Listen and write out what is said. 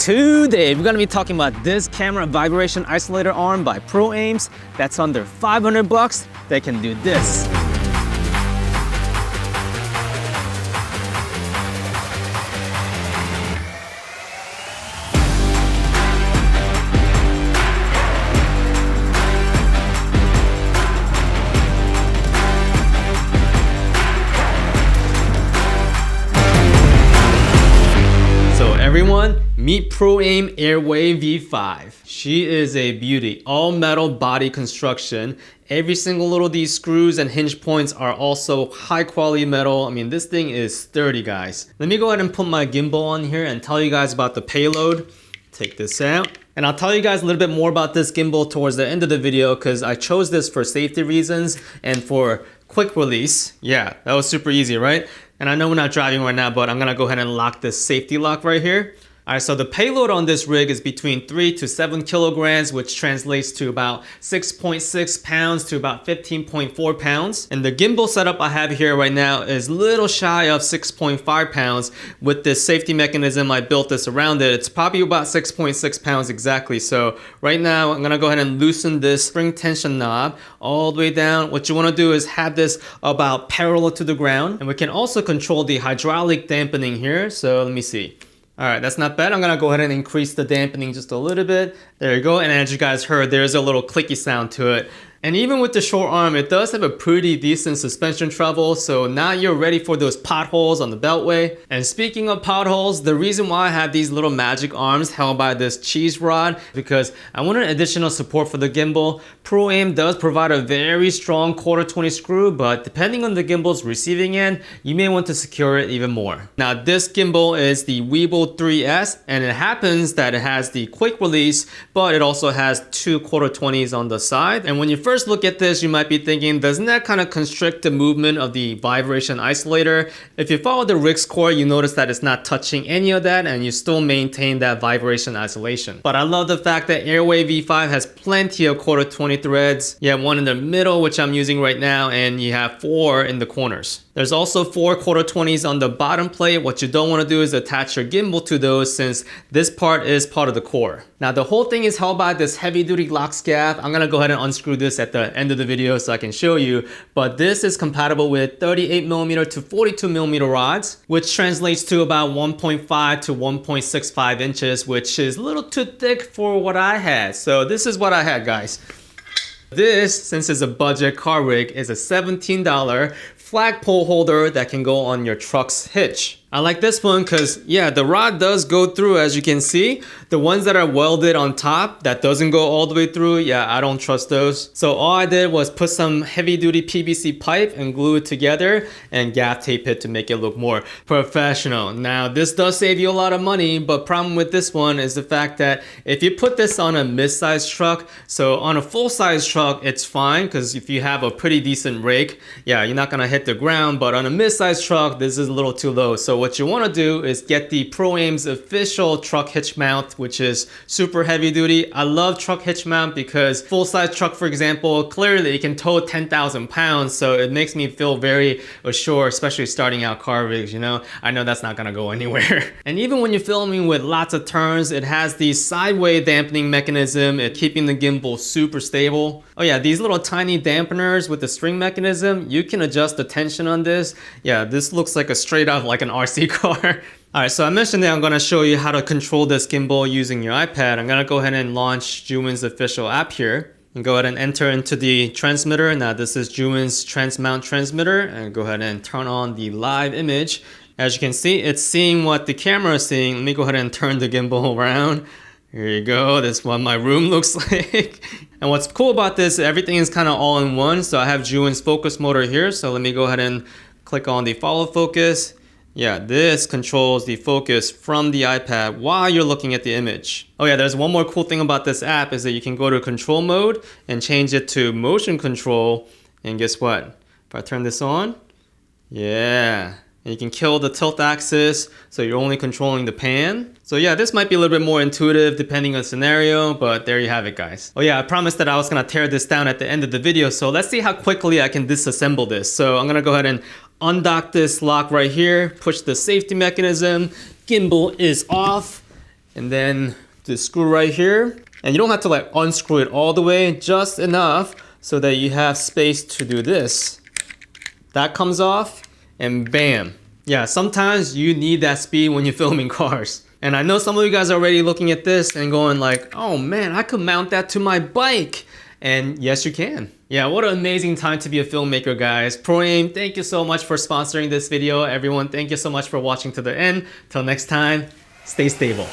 Today, we're gonna be talking about this camera vibration isolator arm by Pro-Aimz that's under 500 bucks that can do this. Everyone, meet Pro-Aim Airway V5. She is a beauty. All metal body construction. Every single little of these screws and hinge points are also high quality metal. I mean, this thing is sturdy, guys. Let me go ahead and put my gimbal on here and tell you guys about the payload. Take this out. And I'll tell you guys a little bit more about this gimbal towards the end of the video because I chose this for safety reasons and for quick release. Yeah, that was super easy, right? And I know we're not driving right now, but I'm gonna go ahead and lock this safety lock right here. All right, so the payload on this rig is between 3 to 7 kilograms, which translates to about 6.6 pounds to about 15.4 pounds. And the gimbal setup I have here right now is a little shy of 6.5 pounds. With this safety mechanism, I built this around it. It's probably about 6.6 pounds exactly. So right now, I'm gonna go ahead and loosen this spring tension knob all the way down. What you wanna do is have this about parallel to the ground. And we can also control the hydraulic dampening here. So let me see. All right, that's not bad. I'm gonna go ahead and increase the dampening just a little bit. There you go. And as you guys heard, there's a little clicky sound to it. And even with the short arm, it does have a pretty decent suspension travel. So now you're ready for those potholes on the beltway. And speaking of potholes, the reason why I have these little magic arms held by this cheese rod, because I wanted additional support for the gimbal. Pro-Aim does provide a very strong 1/4-20 screw, but depending on the gimbal's receiving end, you may want to secure it even more. Now this gimbal is the Weebill 3S, and it happens that it has the quick release, but it also has 2 1/4-20s on the side. And when you first look at this, you might be thinking, doesn't that kind of constrict the movement of the vibration isolator? If you follow the Rig's core, you notice that it's not touching any of that and you still maintain that vibration isolation. But I love the fact that Airway V5 has plenty of 1/4-20 threads. You have one in the middle, which I'm using right now, and you have 4 in the corners. There's also 4 1/4-20s on the bottom plate. What you don't want to do is attach your gimbal to those since this part is part of the core. Now the whole thing is held by this heavy duty lock scaf. I'm gonna go ahead and unscrew this at the end of the video so I can show you. But this is compatible with 38mm to 42mm rods, which translates to about 1.5 to 1.65 inches, which is a little too thick for what I had. So this is what I had, guys. This, since it's a budget car rig, is a $17 flagpole holder that can go on your truck's hitch. I like this one because, yeah, the rod does go through, as you can see. The ones that are welded on top, that doesn't go all the way through, yeah, I don't trust those. So all I did was put some heavy duty PVC pipe and glue it together and gaff tape it to make it look more professional. Now, this does save you a lot of money, but problem with this one is the fact that if you put this on a mid-size truck, so on a full-size truck, it's fine, because if you have a pretty decent rake, yeah, you're not gonna hit the ground, but on a mid-size truck, this is a little too low. So what you want to do is get the Pro-Aimz official truck hitch mount, which is super heavy duty. I love truck hitch mount because full-size truck, for example, clearly it can tow 10,000 pounds, so it makes me feel very assured, especially starting out car rigs, you know? I know that's not gonna go anywhere. And even when you're filming with lots of turns, it has the sideway dampening mechanism, keeping the gimbal super stable. Oh yeah, these little tiny dampeners with the string mechanism, you can adjust the tension on this. Yeah, this looks like a straight up like an RC car. All right, so I mentioned that I'm gonna show you how to control this gimbal using your iPad. I'm gonna go ahead and launch Juwin's official app here and go ahead and enter into the transmitter. Now this is Juwin's Transmount transmitter, and go ahead and turn on the live image. As you can see, it's seeing what the camera is seeing. Let me go ahead and turn the gimbal around. Here you go, this is what my room looks like. And what's cool about this, everything is kind of all in one. So I have Juwin's focus motor here. So let me go ahead and click on the follow focus. Yeah, this controls the focus from the iPad while you're looking at the image. Oh yeah, there's one more cool thing about this app is that you can go to control mode and change it to motion control. And guess what? If I turn this on, yeah, and you can kill the tilt axis, so you're only controlling the pan. So yeah, this might be a little bit more intuitive depending on the scenario, but there you have it, guys. Oh yeah, I promised that I was gonna tear this down at the end of the video, so let's see how quickly I can disassemble this. So I'm gonna go ahead and undock this lock right here, push the safety mechanism, gimbal is off, and then the screw right here. And you don't have to like unscrew it all the way, just enough so that you have space to do this. That comes off, and bam. Yeah, sometimes you need that speed when you're filming cars. And I know some of you guys are already looking at this and going like, oh man, I could mount that to my bike. And yes, you can. Yeah, what an amazing time to be a filmmaker, guys. Pro-Aim, thank you so much for sponsoring this video. Everyone, thank you so much for watching to the end. Till next time, stay stable.